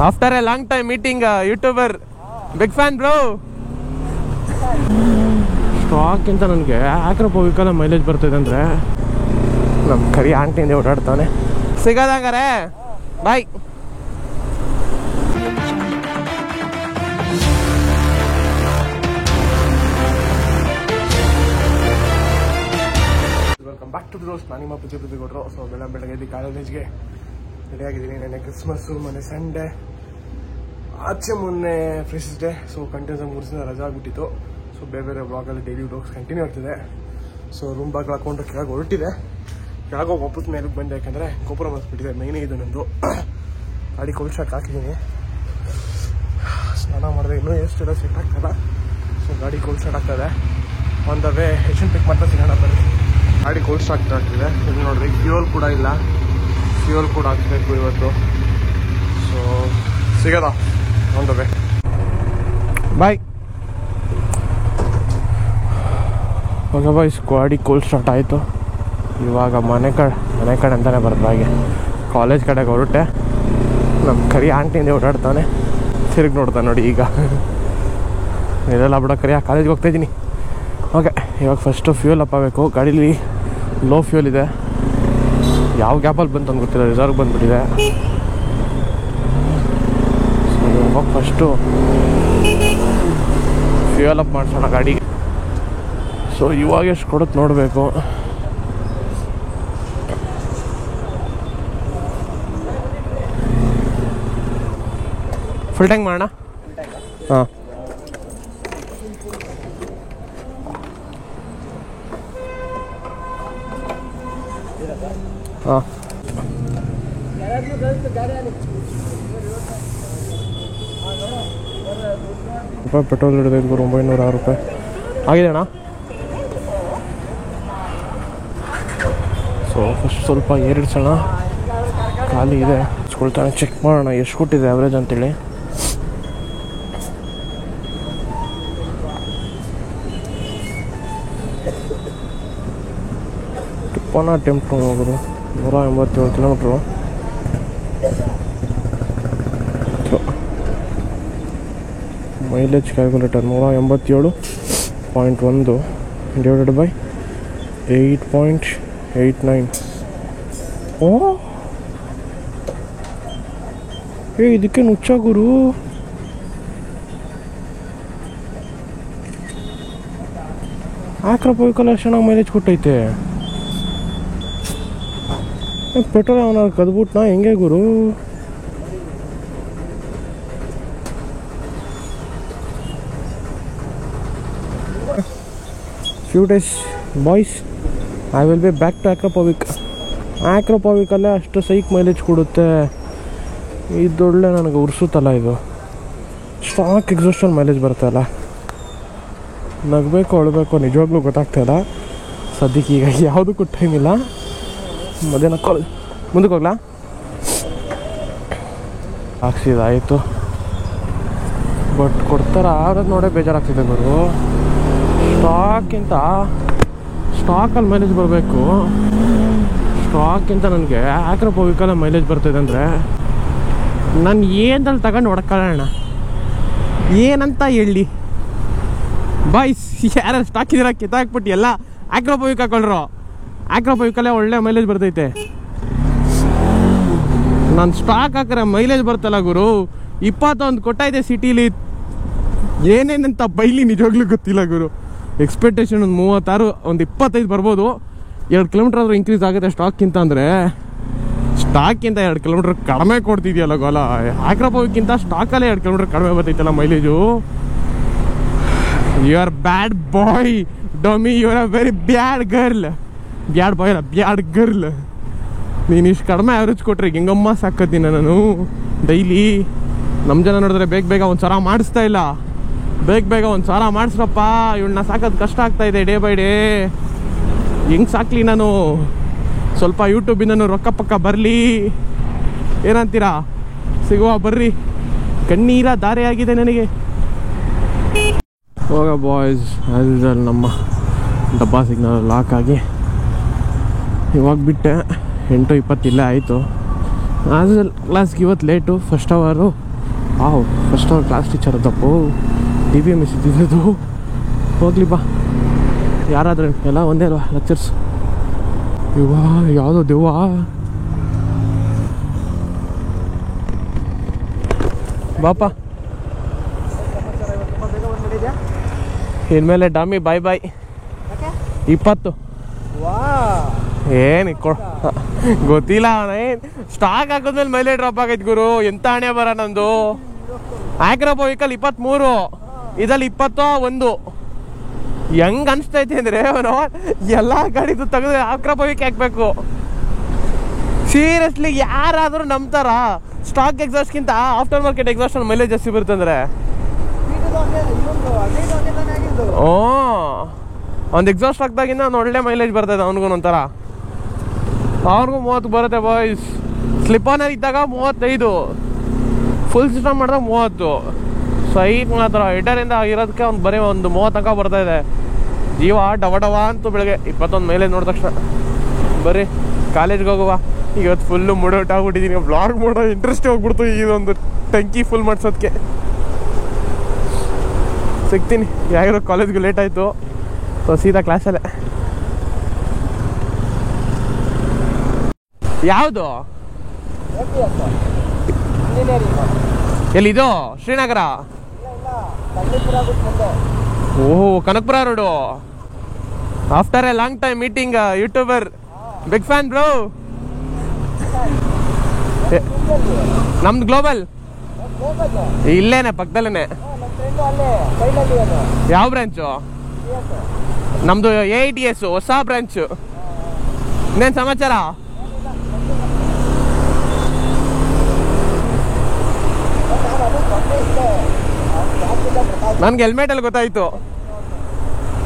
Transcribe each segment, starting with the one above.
After a long time meeting a YouTuber. Big fan bro. Stock ಅಂತ ನನಗೆ ಆಕ್ರಪ್ ಹೋಗಿಕಲ್ಲ ಮೈಲೇಜ್ ಬರ್ತಿದೆ ಅಂದರೆ ನಮ್ಮ ಕರಿ ಆಂಟಿಂದ ಓಡಾಡ್ತಾನೆ. ಸಿಗೋದಂಗಾರೆ bye. Welcome back to the roast. ನಾನು ನಿಮ್ಮ ಪೂಜೆ ಕೊಟ್ಟರು. ಸೊ ಬೆಳಗ್ಗೆ ಎದ್ದು ಕಾಲೇಜಿಗೆ ರೆಡಿಯಾಗಿದ್ದೀನಿ. ನೆನ್ನೆ ಕ್ರಿಸ್ಮಸ್ಸು, ಮೊನ್ನೆ ಸಂಡೇ, ಆಚೆ ಮೊನ್ನೆ ಫ್ರೆಶ್ ಡೇ. ಸೊ ಕಂಟಿನ್ಯೂಸ್ ಆಗಿ 3 ದಿನ ರಜಾ ಆಗಿಬಿಟ್ಟಿತ್ತು. ಸೊ ಬೇರೆ ಬ್ಲಾಗಲ್ಲಿ ಡೈಲಿ ಬ್ಲಾಗ್ಸ್ ಕಂಟಿನ್ಯೂ ಆಗ್ತಿದೆ. ಸೊ ರೂಮ್ ಬಾಗಿಲು ಹಾಕೊಂಡು ಕೆಳಗೆ ಹೊರಟಿದೆ. ಕೆಳಗೆ ಹೋಗಿ ವಾಪಸ್ ಮೇಲಕ್ಕೆ ಬಂದೆ, ಯಾಕಂದರೆ ಗೋಪುರ ಮಸ್ಬಿಟ್ಟಿದೆ. ಮೇನೇ ಇದು ನಂದು ಗಾಡಿ ಕೋಲ್ಡ್ ಸ್ಟಾರ್ಟ್ ಹಾಕಿದ್ದೀನಿ. ಸ್ನಾನ ಮಾಡಿದೆ, ಇನ್ನೂ ಎಷ್ಟೆಲ್ಲ ಸೆಟ್ ಆಗ್ತಲ್ಲ. ಸೊ ಗಾಡಿ ಕೋಲ್ಡ್ ಸ್ಟಾರ್ಟ್ ಆಗ್ತದೆ. ಆನ್ ದ ವೇ ಹೆಷನ್ ಪಿಕ್ ಮಾಡ್ತಾ ಸಿಗೋಣ ಬನ್ನಿ. ಗಾಡಿ ಕೋಲ್ಡ್ ಸ್ಟಾರ್ಟ್ ಆಗ್ತಿದೆ. ಇಲ್ಲಿ ನೋಡಿರಿ, ಫ್ಯೂಯಲ್ ಕೂಡ ಇಲ್ಲ. ಫ್ಯೂಯಲ್ ಕೂಡ ಹಾಕಬೇಕು ಇವತ್ತು. ಸೊ ಸಿಗೋದಾ on the way. Bye. Okay boys, ಗಾಡಿ ಕೋಲ್ಡ್ ಸ್ಟಾರ್ಟ್ ಆಯಿತು. ಇವಾಗ ಮನೆ ಕಡೆ ಅಂತಲೇ ಬರೋದು. ಹಾಗೆ ಕಾಲೇಜ್ ಕಡೆಗೆ ಹೊರಟೆ. ನಮ್ಮ ಕರಿ ಆಂಟಿಂದ ಓಡಾಡ್ತಾನೆ. ತಿರುಗಿ ನೋಡ್ತಾನೆ ನೋಡಿ. ಈಗ ಇದೆಲ್ಲ ಬಿಡೋ ಕರಿ ಕಾಲೇಜ್ಗೆ ಹೋಗ್ತಾಯಿದ್ದೀನಿ. ಓಕೆ, ಇವಾಗ ಫಸ್ಟು ಫ್ಯೂಲ್ ಅಪ್ ಆಗಬೇಕು. ಗಾಡೀಲಿ ಲೋ ಫ್ಯೂಲ್ ಇದೆ. ಯಾವ ಗ್ಯಾಪಲ್ಲಿ ಬಂತು ಅಂತ ಗೊತ್ತಿಲ್ಲ, ರಿಸರ್ವ್ ಬಂದುಬಿಟ್ಟಿದೆ. ಸೊ ಇವಾಗ ಫಸ್ಟು ಫ್ಯೂಯಲ್ ಅಪ್ ಮಾಡಿಸೋಣ ಗಾಡಿಗೆ. ಸೊ ಇವಾಗ ಎಷ್ಟು ಕೊಡುತ್ತೆ ನೋಡಬೇಕು. ಫುಲ್ ಟ್ಯಾಂಕ್ ಮಾಡೋಣ. ಹಾಂ, ಹಾಂ. ಪೆಟ್ರೋಲ್ ಹಿಡಿದೈದು 906 ರೂಪಾಯಿ ಆಗಿದೆ ಅಣ್ಣ. ಸೊ ಫಸ್ಟ್ ಸ್ವಲ್ಪ ಏರಿಡ್ಸೋಣ. ಖಾಲಿ ಇದೆ, ಇಸ್ಕೊಳ್ತಾನೆ. ಚೆಕ್ ಮಾಡೋಣ ಎಷ್ಟು ಕೊಟ್ಟಿದೆ ಆವ್ರೇಜ್ ಅಂತೇಳಿ. ಟಿಪ್ಪನ ಟೆಂಪ್ಟ್ ಹೋಗೋದು 187 kilometre. Mileage calculator 187.1 divided by 8.89. ಓ ಇದಕ್ಕೆ ನುಚ್ಚ ಗುರು. ಆಕ್ರಪ್ ವೆಹಿಕಲ್ ಅಷ್ಟು ಚೆನ್ನಾಗಿ ಮೈಲೇಜ್ ಕೊಟ್ಟೈತೆ. ಪೆಟ್ರೋಲ್ ಅವನ ಕದ್ಬಿಟ್ನಾ ಹೆಂಗೆ ಗುರು? Few days boys, I will be back to Akrapovic. ಆಕ್ರಪೋವಿಕಲ್ಲೇ ಅಷ್ಟು ಸೈಕ್ ಮೈಲೇಜ್ ಕೊಡುತ್ತೆ. ಇದೊಳ್ಳೆ ನನಗೆ ಉರ್ಸುತ್ತಲ್ಲ. ಇದು ಸ್ಟಾಕ್ ಎಕ್ಸಾಸ್ಟಲ್ಲಿ ಮೈಲೇಜ್ ಬರುತ್ತಲ್ಲ. ನಗಬೇಕು ಅಳಬೇಕು ನಿಜವಾಗ್ಲೂ ಗೊತ್ತಾಗ್ತಾಯಿಲ್ಲ ಸದ್ಯಕ್ಕೆ. ಈಗ ಯಾವುದಕ್ಕೂ ಟೈಮ್ ಇಲ್ಲ. ಮಧ್ಯಾಹ್ನ ಕಾಲೇಜ್ ಮುಂದಕ್ಕೆ ಹೋಗ್ಲಾ? ಹಾಕ್ಸಿದಾಯಿತು. ಬಟ್ ಕೊಡ್ತಾರ ಆರೋದು ನೋಡೇ ಬೇಜಾರಾಗ್ತಿದೆ ಗುರು. ಸ್ಟಾಕಲ್ಲಿ ಮೈಲೇಜ್ ಬರಬೇಕು. ಸ್ಟಾಕಿಂತ ನನಗೆ ಆಕ್ರಪ್ ವೆಹಿಕಲ್ ಮೈಲೇಜ್ ಬರ್ತಿದೆ ಅಂದರೆ ನಾನು ಏನಲ್ಲಿ ತಗೊಂಡು ಹೊಡ್ಕೊಳ್ಳೋಣ ಏನಂತ ಹೇಳಿ ಬಾಯ್ಸ್. ಯಾರು ಸ್ಟಾಕ್ ಇದ್ದೀರ ಕಿತ್ತಾಕ್ಬಿಟ್ಟು ಎಲ್ಲ ಆಕ್ರಪ್ ವೆಹಿಕಲ್ ಹಾಕೊಂಡ್ರು. ಆಕ್ರಪ್ ವೆಹಿಕಲ್ಲೇ ಒಳ್ಳೆ ಮೈಲೇಜ್ ಬರ್ತೈತೆ. ನಾನು ಸ್ಟಾಕ್ ಹಾಕಿದ್ರೆ ಮೈಲೇಜ್ ಬರ್ತಲ್ಲ ಗುರು. 21 ಕೊಟ್ಟೈತೆ ಸಿಟೀಲಿ. ಏನೇನಂತ ಬೈಲಿ ನಿಜವಾಗ್ಲೂ ಗೊತ್ತಿಲ್ಲ ಗುರು. ಎಕ್ಸ್ಪೆಕ್ಟೇಷನ್ ಒಂದು 36, ಒಂದು 25 ಬರ್ಬೋದು. 2 ಕಿಲೋಮೀಟ್ರ್ ಆದರೂ ಇನ್ಕ್ರೀಸ್ ಆಗುತ್ತೆ ಸ್ಟಾಕ್ಕಿಂತ. ಅಂದರೆ ಸ್ಟಾಕ್ಕಿಂತ 2 ಕಿಲೋಮೀಟ್ರ್ ಕಡಿಮೆ ಕೊಡ್ತಿದ್ಯಲ್ಲ ಗೋಲ. ಆಕ್ರಪೋವಿಕ್ಕಿಂತ ಸ್ಟಾಕಲ್ಲೇ 2 ಕಿಲೋಮೀಟ್ರ್ ಕಡಿಮೆ ಬರ್ತೈತಲ್ಲ mileage. You are bad boy ಡೊಮಿ. You are a very bad girl. Bad boy ಅಲ್ಲ, ಬ್ಯಾಡ್ ಗರ್ಲ್. ನೀನು ಇಷ್ಟು ಕಡಿಮೆ ಆ್ಯಾವ್ರೇಜ್ ಕೊಟ್ರೆ ಹೆಂಗಮ್ಮ ಸಾಕತ್ತೀನಿ ನಾನು ಡೈಲಿ. ನಮ್ಮ ಜನ ನೋಡಿದ್ರೆ ಬೇಗ ಒಂದು ಸರ ಮಾಡಿಸ್ತಾ ಇಲ್ಲ. ಬೇಗ ಒಂದು ಸರ ಮಾಡಿಸ್ರಪ್ಪ. ಇವಳನ್ನ ಸಾಕೋದು ಕಷ್ಟ ಆಗ್ತಾಯಿದೆ ಡೇ ಬೈ ಡೇ. ಹೆಂಗೆ ಸಾಕ್ಲಿ ನಾನು? ಸ್ವಲ್ಪ ಯೂಟ್ಯೂಬಿಂದನೂ ರೊಕ್ಕ ಪಕ್ಕ ಬರಲಿ. ಏನಂತೀರಾ? ಸಿಗುವ ಬರ್ರಿ. ಕಣ್ಣೀರ ದಾರಿ ಆಗಿದೆ ನನಗೆ. ಹೋಗ ಬಾಯ್ಸ್, ಅಲ್ಲಿ ನಮ್ಮ ಡಬ್ಬಾ ಸಿಗ್ನಲ್ ಲಾಕ್ ಆಗಿ ಇವಾಗ ಬಿಟ್ಟೆ. 8:20 ಇಲ್ಲೇ ಆಯಿತು. ಆಸ್ ಕ್ಲಾಸ್ಗೆ ಇವತ್ತು ಲೇಟು. ಫಸ್ಟ್ ಅವರು ಫಸ್ಟ್ ಅವ್ರ ಕ್ಲಾಸ್ ಟೀಚರ್ ಅದಪ್ಪು DBMS ಇದ್ದಿದ್ದು. ಹೋಗ್ಲಿ ಬಾ, ಯಾರಾದ್ರೆ ಎಲ್ಲ ಒಂದೇ ಅಲ್ವಾ ಲೆಕ್ಚರ್ಸ್. ಇವಾ ಯಾವುದೋ ದೆವ್ವ. ಬಾಪ ಇನ್ಮೇಲೆ ಡಾಮಿ ಬಾಯ್ ಬಾಯ್. 20 ಏನು ಗೊತ್ತಿಲ್ಲ. ಏನು ಸ್ಟಾಕ್ ಹಾಕಿದ್ಮೇಲೆ ಮೈಲೇಜ್ ಡ್ರಾಪ್ ಆಗೈತೆ ಗುರು. ಎಂತ ಹಣೆ ಬರ ನಂದು. ಆಕ್ರೋಪೋ ವೆಹಿಕಲ್ 23, ಇದಲ್ಲಿ 21. ಹೆಂಗ್ ಅನಿಸ್ತೈತೆ ಅಂದರೆ ಅವನು ಎಲ್ಲ ಗಾಡಿದು ತೆಗೆದು ಆಕ್ರೋಪೋ ವೆಹಿಕಲ್ ಹಾಕ್ಬೇಕು. ಸೀರಿಯಸ್ಲಿ ಯಾರಾದರೂ ನಂಬ್ತಾರ? ಸ್ಟಾಕ್ ಎಕ್ಸಾಸ್ಟ್ಗಿಂತ ಆಫ್ಟರ್ ಮಾರ್ಕೆಟ್ ಎಕ್ಸಾಸ್ಟ್ ಮೈಲೇಜ್ ಜಾಸ್ತಿ ಬರ್ತಂದ್ರೆ. ಒಂದು ಎಕ್ಸಾಸ್ಟ್ ಹಾಕ್ದಾಗಿಂದ ಒಂದು ಒಳ್ಳೆ ಮೈಲೇಜ್ ಬರ್ತದೆ ಅವನಿಗೂ. ಒಂಥರ ಅವ್ರಿಗೂ 30 ಬರುತ್ತೆ ಬಾಯ್ಸ್. ಸ್ಲಿಪ್ ಆನರ್ ಇದ್ದಾಗ 35, ಫುಲ್ ಸಿಸ್ಟಮ್ ಮಾಡಿದಾಗ 30. ಸೈಟ್ ಮಾತ್ರ ಹಿಡರಿಂದ ಆಗಿರೋದಕ್ಕೆ ಅವ್ನು ಬರೀ ಒಂದು 30 ತನಕ ಬರ್ತಾ ಇದೆ. ಜೀವ ಡವ ಅಂತೂ ಬೆಳಗ್ಗೆ 21 ಮೈಲೇಜ್ ನೋಡಿದ ತಕ್ಷಣ ಬರ್ರಿ ಕಾಲೇಜ್ಗೆ ಹೋಗುವ. ಇವತ್ತು ಫುಲ್ಲು ಮುಡೌಟ್ ಆಗ್ಬಿಟ್ಟಿದ್ದೀನಿ. ಬ್ಲಾಗ್ ಮಾಡೋ ಇಂಟ್ರೆಸ್ಟ್ ಹೋಗ್ಬಿಡ್ತು ಇದೊಂದು ಟಂಕಿ ಫುಲ್ ಮಾಡ್ಸೋದಕ್ಕೆ. ಸಿಗ್ತೀನಿ, ಯಾರೋ ಕಾಲೇಜ್ಗೆ ಲೇಟ್ ಆಯಿತು, ಸೊ ಸೀದಾ ಕ್ಲಾಸಲ್ಲೇ. ಯಾವುದು ಎಲ್ಲಿದು? ಶ್ರೀನಗರ. ಓಹೋ, Kanakapura road. After a long time meeting youtuber. Big fan bro. ನಮ್ದು ಗ್ಲೋಬಲ್ ಇಲ್ಲೇನೆ ಪಕ್ಕದಲ್ಲೇನೆ. ಯಾವ ಬ್ರಾಂಚು? ನಮ್ದು AITS ಹೊಸ ಬ್ರಾಂಚು. ಇನ್ನೇನು ಸಮಾಚಾರ? ನನ್ಗೆ ಹೆಲ್ಮೆಟಲ್ಲಿ ಗೊತ್ತಾಯ್ತು.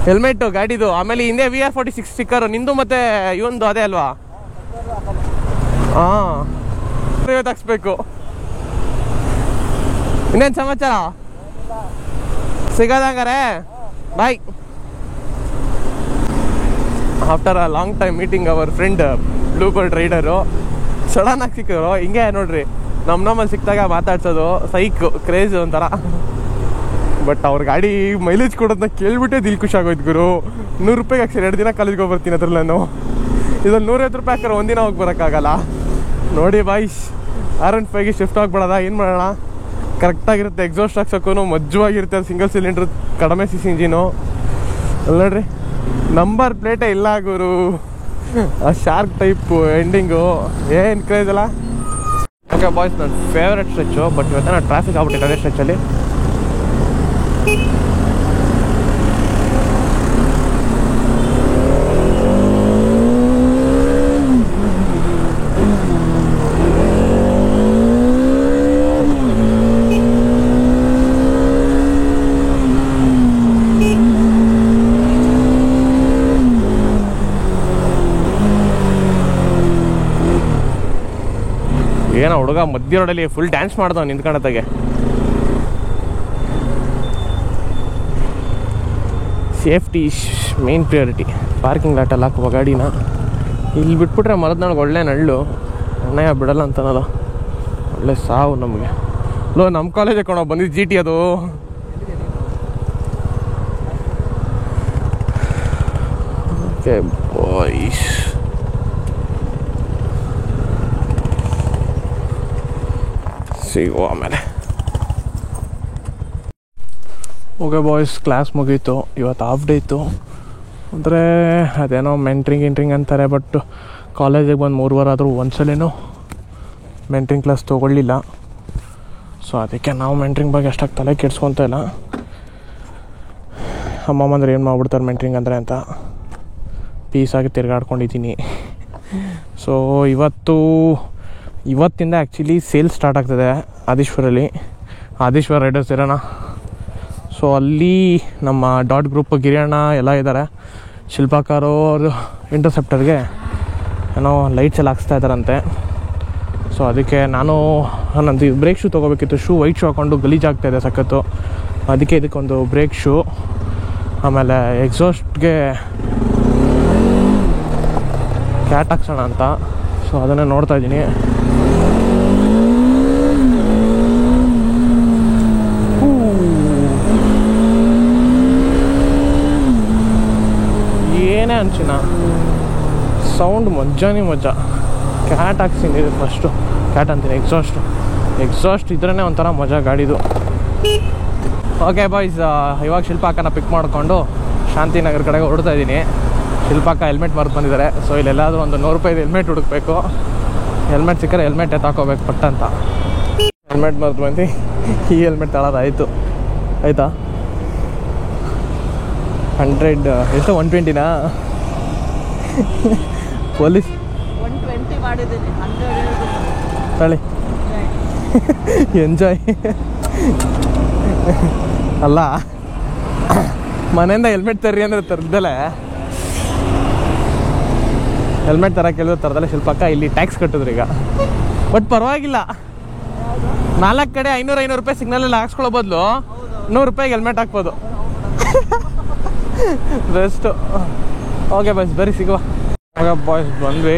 ಹೆಲ್ಮೆಟ್ಟು ಗಾಡಿದು, ಆಮೇಲೆ ಹಿಂದೆ VR46 ಸ್ಟಿಕ್ಕರು ನಿಂದು ಮತ್ತೆ ಇವೊಂದು ಅದೇ ಅಲ್ವಾ? ಇವತ್ತು ಹಾಕ್ಸ್ಬೇಕು. ಇನ್ನೇನು ಸಮಾಚಾರ? ಸಿಗೋದಂಗಾರೆ bye. After a long time meeting our friend blue bird rider sudden ಆಗಿ ಸಿಕ್ಕಿದ್ರು. ಹಿಂಗೆ ನೋಡ್ರಿ, ನಮ್ಮಲ್ಲಿ ಸಿಕ್ಕಿದಾಗ ಮಾತಾಡ್ಸೋದು ಸೈಕ್ ಕ್ರೇಜ್ ಒಂಥರ. ಬಟ್ ಅವ್ರ ಗಾಡಿ ಮೈಲೇಜ್ ಕೊಡೋದನ್ನ ಕೇಳ್ಬಿಟ್ಟೆ ದಿಲ್ ಖುಷಿ ಆಗೋಯ್ತು ಗುರು. 100 ರೂಪಾಯಿಗೆ ಹಾಕ್ಸಿ 2 ದಿನ ಕಾಲೇಜ್ಗೆ ಹೋಗಿ ಬರ್ತೀನಿ ಅದ್ರಲ್ಲಿ ನಾನು. ಇದ್ರಲ್ಲಿ 150 ರೂಪಾಯಿ ಹಾಕಿದ್ರೆ ಒಂದಿನ ಹೋಗಿ ಬರೋಕ್ಕಾಗಲ್ಲ. ನೋಡಿ ಬಾಯ್ಸ್, R15ಗೆ ಶಿಫ್ಟ್ ಆಗಿಬಿಡೋದ. ಏನು ಮಾಡೋಣ, ಕರೆಕ್ಟಾಗಿರುತ್ತೆ. ಎಕ್ಸಾಸ್ಟ್ ಹಾಕ್ಸೋಕ್ಕೂ ಮಜ್ಜವಾಗಿರುತ್ತೆ. ಅದು ಸಿಂಗಲ್ ಸಿಲಿಂಡ್ರ್, ಕಡಿಮೆ CC ಇಂಜಿನು. ಅಲ್ಲಿ ನೋಡ್ರಿ, ನಂಬರ್ ಪ್ಲೇಟೇ ಇಲ್ಲ ಗುರು. ಆ ಶಾರ್ಕ್ ಟೈಪು ಎಂಡಿಂಗು ಏನು ಕ್ರೇಜ್ ಅಲ್ಲ. ಓಕೆ ಬಾಯ್ಸ್, ನನ್ನ ಫೇವ್ರೆಟ್ ಸ್ಟ್ರೆಚ್ಚು. ಬಟ್ ಇವತ್ತು ನಾನು ಟ್ರಾಫಿಕ್ ಆಗ್ಬಿಟ್ಟಿತ್ತು ಅದೇ ಸ್ಟ್ರೆಚ್ಚಲ್ಲಿ. ಏನೋ ಹುಡುಗ ಮಧ್ಯ ರೋಡಲ್ಲಿ ಫುಲ್ ಡ್ಯಾನ್ಸ್ ಮಾಡ್ದವ್ ನಿಂತ್ಕೊಂಡತ್ತಾಗೆ. Safety main priority. ಪಾರ್ಕಿಂಗ್ ಲಾಟಲ್ಲಿ ಹಾಕುವ ಗಾಡಿನ ಇಲ್ಲಿ ಬಿಟ್ಬಿಟ್ರೆ ಮರದ್ನಾಳ್ಗೆ ಒಳ್ಳೆ ನಳ್ಳು. ಅಣ್ಣಯ್ಯ ಬಿಡಲ್ಲ ಅಂತನಲ್ಲ, ಒಳ್ಳೆ ಸಾವು ನಮಗೆ. ಲೋ, ನಮ್ಮ ಕಾಲೇಜ್ ಕಣೋ ಬಂದಿದ್ದು GT ಅದು. ಓಕೆ ಬಾಯ್ಸ್, ಸಿಗುವ ಆಮೇಲೆ. ಓಕೆ ಬಾಯ್ಸ್, ಕ್ಲಾಸ್ ಮುಗೀತು. ಇವತ್ತು ಹಾಫ್ ಡೇ ಇತ್ತು. ಅಂದರೆ ಅದೇನೋ ಮೆಂಟ್ರಿಂಗ್ ಅಂತಾರೆ. ಬಟ್ ಕಾಲೇಜಿಗೆ ಬಂದು 3 ವಾರ ಆದರೂ ಒಂದ್ಸಲೇನೂ ಮೆಂಟ್ರಿಂಗ್ ಕ್ಲಾಸ್ ತೊಗೊಳ್ಳಿಲ್ಲ. ಸೊ ಅದಕ್ಕೆ ನಾವು ಮೆಂಟ್ರಿಂಗ್ ಬಗ್ಗೆ ಅಷ್ಟಾಗಿ ತಲೆ ಕೆಡ್ಸ್ಕೊತ ಇಲ್ಲ. ಅಮ್ಮಮ್ಮಂದ್ರೆ ಏನು ಮಾಡ್ಬಿಡ್ತಾರೆ ಮೆಂಟ್ರಿಂಗ್ ಅಂದರೆ ಅಂತ ಪೀಸಾಗಿ ತಿರ್ಗಾಡ್ಕೊಂಡಿದ್ದೀನಿ. ಸೊ ಇವತ್ತಿಂದ ಆ್ಯಕ್ಚುಲಿ ಸೇಲ್ ಸ್ಟಾರ್ಟ್ ಆಗ್ತದೆ ಆದೀಶ್ವರಲ್ಲಿ. ಆದೀಶ್ವರ ರೈಡರ್ಸ್ ಇರೋಣ. ಸೊ ಅಲ್ಲಿ ನಮ್ಮ ಡಾಟ್ ಗ್ರೂಪ್ ಗಿರಿಯಣ್ಣ ಎಲ್ಲ ಇದ್ದಾರೆ. ಶಿಲ್ಪಾಕಾರು ಅವರು ಇಂಟರ್ಸೆಪ್ಟರ್ಗೆ ಏನೋ ಲೈಟ್ಸ್ ಎಲ್ಲ ಹಾಕ್ಸ್ತಾ ಇದ್ದಾರಂತೆ. ಸೊ ಅದಕ್ಕೆ ನಾನು ನನ್ನದು ಬ್ರೇಕ್ ಶೂ ತೊಗೋಬೇಕಿತ್ತು. ಶೂ ವೈಟ್ ಶೂ ಹಾಕ್ಕೊಂಡು ಗಲೀಜಾಗ್ತಾಯಿದೆ ಸಖತ್ತು. ಅದಕ್ಕೆ ಇದಕ್ಕೊಂದು ಬ್ರೇಕ್ ಶೂ, ಆಮೇಲೆ ಎಕ್ಸಾಸ್ಟ್ಗೆ ಕ್ಯಾಟ್ ಹಾಕ್ಸೋಣ ಅಂತ. ಸೊ ಅದನ್ನೇ ನೋಡ್ತಾಯಿದ್ದೀನಿ. ಅಂಚಿನ ಸೌಂಡ್ ಮಜ್ಜಾನೇ ಮಜಾ. ಕ್ಯಾಟ್ ಹಾಕ್ಸಿನಿ ಇದು ಫಸ್ಟು, ಕ್ಯಾಟ್ ಅಂತೀನಿ, ಎಕ್ಸಾಸ್ಟ್ ಇದ್ರೇ ಒಂಥರ ಮಜಾ ಗಾಡಿದು. ಓಕೆ ಬಾಯ್ಸ್, ಇವಾಗ ಶಿಲ್ಪಾಕನ ಪಿಕ್ ಮಾಡಿಕೊಂಡು ಶಾಂತಿನಗರ ಕಡೆಗೆ ಹೊರಡ್ತಾ ಇದ್ದೀನಿ. ಶಿಲ್ಪಾಕ ಹೆಲ್ಮೆಟ್ ಮರೆತು ಬಂದಿದ್ದಾರೆ. ಸೊ ಇಲ್ಲೆಲ್ಲಾದರೂ ಒಂದು 100 ರೂಪಾಯಿದು ಹೆಲ್ಮೆಟ್ ಹುಡುಕ್ಬೇಕು. ಹೆಲ್ಮೆಟ್ ಸಿಕ್ಕರೆ ಹೆಲ್ಮೆಟ್ ಎತ್ತಾಕೋಬೇಕು ಪಟ್ಟ ಅಂತ. ಹೆಲ್ಮೆಟ್ ಮರೆತು ಬಂದು ಈ ಹೆಲ್ಮೆಟ್ ತಗೊಳ್ಳೋದಾಯಿತು. ಆಯಿತಾ 100 ಎಷ್ಟು 120ನಾ? ಪೊಲೀಸ್ 120 ಮಾಡಿದ್ದೀನಿ, 100 ತಳಿ ಎಂಜಾಯ್ ಅಲ್ಲ. ಮನೆಯಿಂದ ಹೆಲ್ಮೆಟ್ ತರ್ರಿ ಅಂದರೆ ತರದಲ್ಲೇ, ಹೆಲ್ಮೆಟ್ ತರಕ್ಕೆ ಹೇಳಿದ್ರು ತರದಲ್ಲೇ. ಶಿಲ್ಪಕ್ಕ ಇಲ್ಲಿ ಟ್ಯಾಕ್ಸ್ ಕಟ್ಟಿದ್ರು ಈಗ. ಬಟ್ ಪರವಾಗಿಲ್ಲ, 4 ಕಡೆ 500 ರೂಪಾಯಿ ಸಿಗ್ನಲಲ್ಲಿ ಹಾಕ್ಸ್ಕೊಳ್ಳೋ ಬದಲು 100 ರೂಪಾಯಿಗೆ ಹೆಲ್ಮೆಟ್ ಹಾಕ್ಬೋದು. ಬೆಸ್ಟು. ಓಕೆ ಬಾಯ್ಸ್, ಬರೀ ಸಿಗುವ. ಆಗ ಬಾಯ್ಸ್ ಬಂದ್ವಿ,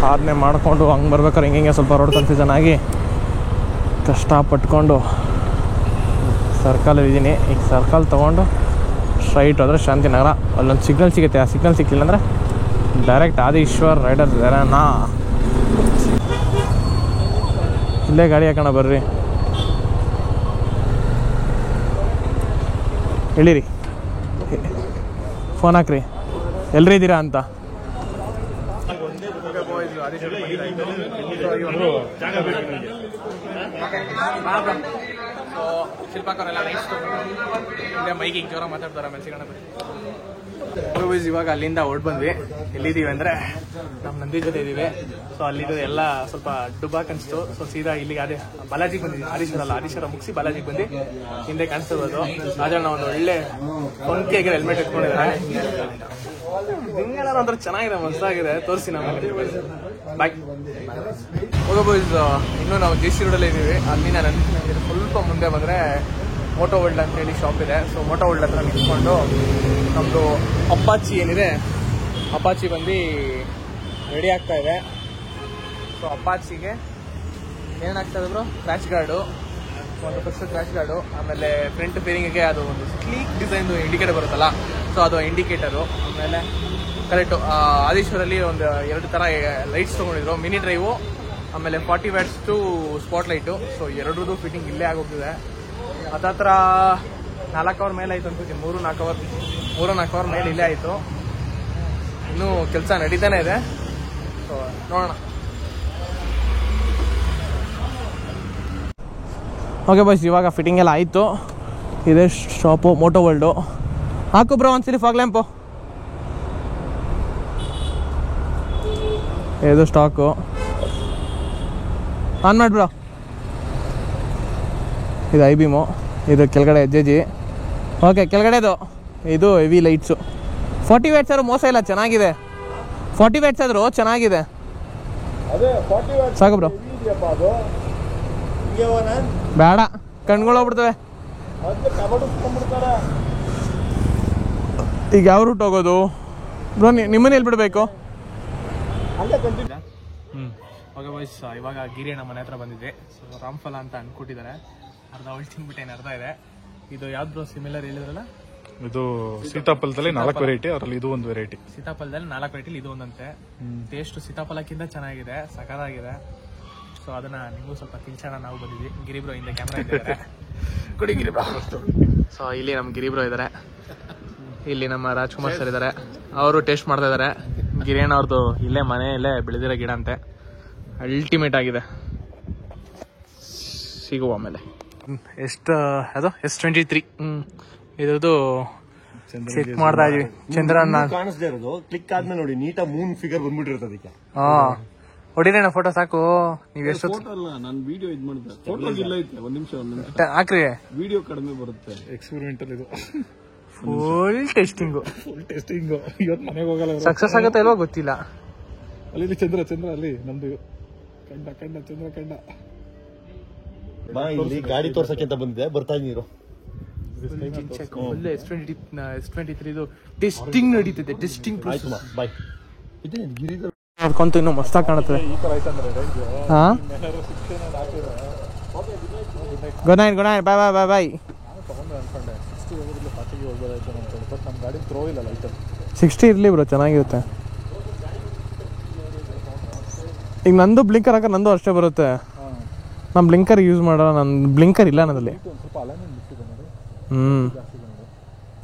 ಸಾಧನೆ ಮಾಡಿಕೊಂಡು ಹಂಗೆ ಬರ್ಬೇಕಾದ್ರೆ ಹಿಂಗೆ ಸ್ವಲ್ಪ ರೋಡ್ ಕನ್ಫ್ಯೂಷನ್ ಆಗಿ ಕಷ್ಟಪಟ್ಕೊಂಡು ಸರ್ಕಲಲ್ಲಿ ಇದ್ದೀನಿ. ಈಗ ಸರ್ಕಲ್ ತೊಗೊಂಡು ಸ್ಟ್ರೈಟ್ ಹೋದರೆ ಶಾಂತಿನಗರ. ಅಲ್ಲೊಂದು ಸಿಗ್ನಲ್ ಸಿಗುತ್ತೆ. ಆ ಸಿಗ್ನಲ್ ಸಿಕ್ಕಿಲ್ಲ ಅಂದರೆ ಡೈರೆಕ್ಟ್ ಆದಿಶ್ವರ್ ರೈಡರ್ಸ್ ನಾ ಇಲ್ಲೇ ಗಾಡಿ ಹಾಕೋಣ ಬರ್ರಿ. ಹೇಳಿರಿ, ಫೋನ್ ಹಾಕ್ರಿ ಎಲ್ರಿ ಇದ್ದೀರಾ ಅಂತ. ಸೊ ಶಿಲ್ಪಾಕವರೆಲ್ಲ ಹಿಂದೆ ಮೈಗೆ ಜೋರ ಮಾತಾಡ್ತಾರೆ. ಮೆಣಸಿಗಣ ಬರೀ ಇವಾಗ ಅಲ್ಲಿಂದ ಹೊರಟು ಬಂದ್ವಿ. ಎಲ್ಲಿದ್ದೀವಿ ಅಂದರೆ ನಮ್ಮ ನಂದಿ ಜೊತೆ ಇದ್ದೀವಿ. ಸೊ ಅಲ್ಲಿದ್ದು ಎಲ್ಲ ಸ್ವಲ್ಪ ಡುಬ್ಬಾಕ್ ಅನಿಸ್ತು. ಸೊ ಸೀದಾ ಇಲ್ಲಿಗೆ ಅದೇ ಬಾಲಾಜಿಗೆ ಬಂದಿದ್ದೀವಿ. ಆದೀಶ್ವರ ಮುಗಿಸಿ ಬಾಲಾಜಿಗೆ ಬಂದು ಹಿಂದೆ ಕಾಣಿಸ್ತಿರ್ಬೋದು. ಆದರೆ ನಾವು ಒಂದು ಒಳ್ಳೆ ಹೊಂಕೆಗೆ ಹೆಲ್ಮೆಟ್ ಎತ್ಕೊಂಡಿದ್ದಾರೆ. ಹಿಂಗೆಲ್ಲ ಒಂಥರ ಚೆನ್ನಾಗಿದೆ, ಮಸ್ತಾಗಿದೆ. ತೋರಿಸಿ ನಮ್ಮಲ್ಲಿ ಬಾಯ್. ಹೋಗಬಹುದು. ಇನ್ನೂ ನಾವು JC ರೋಡಲ್ಲೇ ಇದ್ದೀವಿ. ಅಲ್ಲಿಂದ ನನಗೆ ಸ್ವಲ್ಪ ಮುಂದೆ ಬಂದರೆ ಮೋಟೋ ವರ್ಲ್ಡ್ ಅಂತೇಳಿ ಶಾಪ್ ಇದೆ. ಸೊ ಮೋಟೋ ವರ್ಲ್ಡ್ ಹತ್ರ ನಿಂತ್ಕೊಂಡು ನಮ್ಮದು ಅಪಾಚಿ ಏನಿದೆ, ಅಪಾಚಿ ಬಂದು ರೆಡಿ ಆಗ್ತಾ ಇದೆ. ಸೊ ಅಪಾಚಿಗೆ ಏನಾಗ್ತಾ ಇದೆ ಬ್ರೋ? ಕ್ರ್ಯಾಶ್ ಗಾರ್ಡು, ಒಂದು ಫಸ್ಟ್ ಕ್ರ್ಯಾಶ್ ಗಾರ್ಡು, ಆಮೇಲೆ ಫ್ರಂಟ್ ಫೇರಿಂಗಿಗೆ ಅದು ಒಂದು ಸ್ಲೀಕ್ ಡಿಸೈನ್ದು ಇಂಡಿಕೇಟರ್ ಬರುತ್ತಲ್ಲ, ಸೊ ಅದು ಇಂಡಿಕೇಟರು. ಆಮೇಲೆ ಕರೆಕ್ಟು ಆದೀಶ್ವರಲ್ಲಿ ಒಂದು 2 ಥರ ಲೈಟ್ಸ್ ತೊಗೊಂಡಿದ್ರು, ಮಿನಿ ಡ್ರೈವು ಆಮೇಲೆ 40 watts two spot light. So ಎರಡರದ್ದು ಫಿಟ್ಟಿಂಗ್ ಇಲ್ಲೇ ಆಗೋಗ್ತಿದೆ. ಹತ್ರ 4 ಅವರ್ ಮೇಲೆ ಆಯಿತು ಅನ್ಕೋತೀನಿ. 3-4 ಅವರ್ ಮೇಲೆ ಇಲ್ಲೇ ಆಯಿತು. ಇನ್ನೂ ಕೆಲಸ ನಡೀತಾನೆ ಇದೆ. ಸೊ ನೋಡೋಣ. ಓಕೆ ಬಾಯ್ಸ್, ಇವಾಗ ಫಿಟ್ಟಿಂಗ್ ಎಲ್ಲ ಆಯಿತು. ಇದೇ ಶಾಪು ಮೋಟೋ ವರ್ಲ್ಡು. ಹಾಕು ಬ್ರೋ ಒಂದ್ಸಲಿ ಫಾಗ್ ಲ್ಯಾಂಪು. ಇದು ಸ್ಟಾಕು ಆನ್ ಮಾಡಿ ಬ್ರೋ. ಇದು ಐಬೀಮು, ಇದು ಕೆಳಗಡೆ HG. ಓಕೆ ಕೆಳಗಡೆದು ಇದು ಹೆವಿ ಲೈಟ್ಸು. 40 ವ್ಯಾಟ್ಸ್ ಆದರೂ ಮೋಸ ಇಲ್ಲ, ಚೆನ್ನಾಗಿದೆ. 40 ವ್ಯಾಟ್ಸ್ ಆದರೂ ಚೆನ್ನಾಗಿದೆ. ಸಾಕು ಬ್ರೋ, ಬೇಡ ಕಣ್ಗಳು ಹೋಗ್ಬಿಡ್ತವೆ. ಈಗ ಯಾವ ರೂಟ್ ಹೋಗೋದು ಬ್ರೋ? ನಿಮ್ಮನ್ನ ಎಲ್ಲಿ ಬಿಡಬೇಕು? ಓಕೆ ಬಾಯ್ಸ್, ಇವಾಗ ಗಿರಿಯಣ್ಣ ಮನೆ ಹತ್ರ ಬಂದಿದ್ದೆ. ಸೊ ರಾಮ್ಫಲ ಅಂತ ಅನ್ಕೊಟ್ಟಿದ್ದಾರೆ. ಅರ್ಧ ಹೊಳ್ತಿನ್ಬಿಟ್ಟು ಅರ್ಧ ಇದೆ. ಇದು ಯಾವ್ದು ಬ್ರೋ ಸಿಮಿಲರ್ ಹೇಳಿದ್ರಲ್ಲ? ಇದು ಸೀತಾಫಲದಲ್ಲಿ 4 ವೆರೈಟಿ, ಅದರಲ್ಲಿ ಇದು ಒಂದು ವೆರೈಟಿ. ಸೀತಾಫಲದಲ್ಲಿ 4 ವೆರೈಟಿ, ಇದು ಒಂದಂತೆ. ಟೇಸ್ಟ್ ಸೀತಾಫಲಕ್ಕಿಂತ ಚೆನ್ನಾಗಿದೆ, ಸಕಲಾಗಿದೆ. ಸೊ ಅದನ್ನ ನಿಮಗೂ ಸ್ವಲ್ಪ ತಿನ್ಸೋಣ ನಾವು ಬಂದಿದ್ವಿ. ಗಿರಿಬ್ರೋ ಹಿಂದೆ ಕ್ಯಾಮ್ರಾ ಇದ್ದಾರೆ, ಕೊಡಿ ಗಿರಿಬ್ರೋ. ಸೊ ಇಲ್ಲಿ ನಮ್ಮ ಗಿರಿಬ್ರೋ ಇದ್ದಾರೆ, ಇಲ್ಲಿ ನಮ್ಮ ರಾಜ್ಕುಮಾರ್ ಸರ್ ಇದ್ದಾರೆ. ಅವರು ಟೇಸ್ಟ್ ಮಾಡ್ತಾ ಇದ್ದಾರೆ. ಗಿರಿಯಣ್ಣ ಅವ್ರದ್ದು ಇಲ್ಲೇ ಮನೆಯಲ್ಲೇ ಬೆಳೆದಿರೋ ಗಿಡ ಅಂತೆ. ಅಲ್ಟಿಮೇಟ್ ಆಗಿದೆ. ಸಿಗುವ ಆಮೇಲೆ ಎಷ್ಟು ಅದು S23. ಇದ್ರದ್ದು ಚೆಕ್ ಮಾಡ್ತಾ ಇದೀವಿ. ಚಂದ್ರನ ಕಾಣಿಸ್ದೇ ಇರೋದು ಕ್ಲಿಕ್ ಆದ್ಮೇಲೆ ನೋಡಿ ನೀಟಾ ಮೂನ್ ಫಿಗರ್ ಬಂದ್ಬಿಟ್ಟಿರುತ್ತೆ ಅದಕ್ಕೆ. ಹೊಡಿರೇನ ಫೋಟೋ ಸಾಕು. ನೀವು ಎಷ್ಟು ನಾನು ವಿಡಿಯೋ ಇದು ಮಾಡಿದ್ದೆ, ಫೋಟೋ ಇಲ್ಲ ಐತೆ. ಒಂದ್ ನಿಮಿಷ ಹಾಕ್ರಿ, ವಿಡಿಯೋ ಕಡಿಮೆ ಬರುತ್ತೆ. ಎಕ್ಸ್ಪೆರಿಮೆಂಟಲ್ ಇದು, ಫುಲ್ ಟೆಸ್ಟಿಂಗು. ಇವತ್ತು ಮನೆಗೆ ಹೋಗಲ್ಲ. ಸಕ್ಸಸ್ ಆಗತ್ತೆ ಇಲ್ವಾ ಗೊತ್ತಿಲ್ಲ. ಅಲ್ಲಿ ಚಂದ್ರ ಅಲ್ಲಿ ನಮ್ದು ಕಂಡ ಚಂದ್ರ ಬಾ, ಇಲ್ಲಿ ಗಾಡಿ ತೋರ್ಸಕ್ಕೆ ಅಂತ ಬಂದಿದೆ, ಬರ್ತಾ ನೀರು. S23 ಟೆಸ್ಟಿಂಗ್ ನಡೀತಿದೆ. ಟೆಸ್ಟಿಂಗ್ ಬಾಯ್. ಅದ್ಕೊಂತು ಇನ್ನೂ ಮಸ್ತಾಗಿ ಕಾಣುತ್ತದೆ. Good night bye. ನಮ್ಮ ಗಾಡಿ ಥ್ರೋ ಇಲ್ಲ ಲೈಟ್. 60 ಇರಲಿ ಬ್ರೋ, ಚೆನ್ನಾಗಿರುತ್ತೆ. ಈಗ ನಂದು ಬ್ಲಿಂಕರ್ ಹಾಕ ನಂದು ಅಷ್ಟೇ ಬರುತ್ತೆ. ನಾನು ಬ್ಲಿಂಕರ್ ಯೂಸ್ ಮಾಡೋಲ್ಲ, ನನ್ನ ಬ್ಲಿಂಕರ್ ಇಲ್ಲ ನನ್ನಲ್ಲಿ.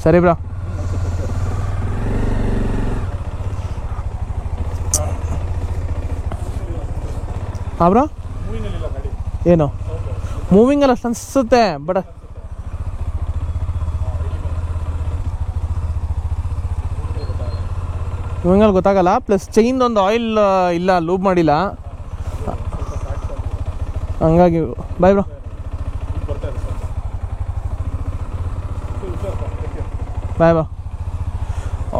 ಸರಿ ಬ್ರೋ. ಹಾಂ ಬ್ರೋ, ಏನು ಮೂವಿಂಗಲ್ಲಿ ಅಷ್ಟು ಅನಿಸುತ್ತೆ, ಬಟ್ ಮೂವಿಂಗಲ್ಲಿ ಗೊತ್ತಾಗಲ್ಲ. ಪ್ಲಸ್ ಚೈನ್ದೊಂದು ಆಯಿಲ್ ಇಲ್ಲ, ಲೂಬ್ ಮಾಡಿಲ್ಲ, ಹಂಗಾಗಿ. Bye bro. Bye bro.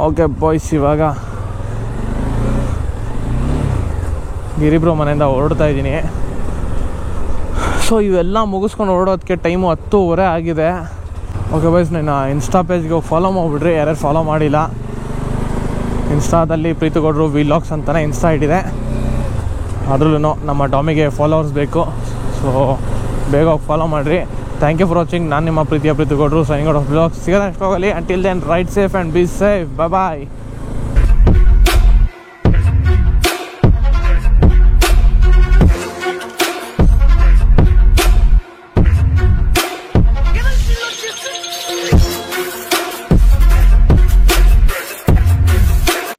Okay boys, ಇವಾಗ ಗಿರಿಬ್ರೋ ಮನೆಯಿಂದ ಹೊರಡ್ತಾ ಇದ್ದೀನಿ. ಸೊ ಇವೆಲ್ಲ ಮುಗಿಸ್ಕೊಂಡು ಹೊರಡೋದಕ್ಕೆ ಟೈಮು 10:30 ಆಗಿದೆ. ಓಕೆ ಬಾಯ್ಸ್, ನನ್ನ ಇನ್ಸ್ಟಾ ಪೇಜ್ಗೆ ಹೋಗಿ ಫಾಲೋ ಮಾಡಿಬಿಡ್ರಿ, ಯಾರ್ಯಾರು ಫಾಲೋ ಮಾಡಿಲ್ಲ. ಇನ್ಸ್ಟಾದಲ್ಲಿ ಪ್ರೀತು ಗೌಡ್ರು ವಿಲಾಗ್ಸ್ ಅಂತಲೇ ಇನ್ಸ್ಟಾ ಇಟ್ಟಿದೆ. ಅದರಲ್ಲೂ ನಮ್ಮ ಟಾಮಿಗೆ ಫಾಲೋವರ್ಸ್ ಬೇಕು. ಸೊ ಬೇಗ ಹೋಗಿ ಫಾಲೋ ಮಾಡಿರಿ. Thank you for watching. ನಾನು ನಿಮ್ಮ ಪ್ರೀತಿಯ ಪ್ರೀತು ಗೌಡ್ರು, ಸೈನಿಂಗ್ ಔಟ್ ಆಫ್ ವಿಲಾಗ್ಸ್. ಸಿಗೋದು ನೆಕ್ಸ್ಟ್ ಹೋಗಲಿ. Until then ride safe and be safe. Bye.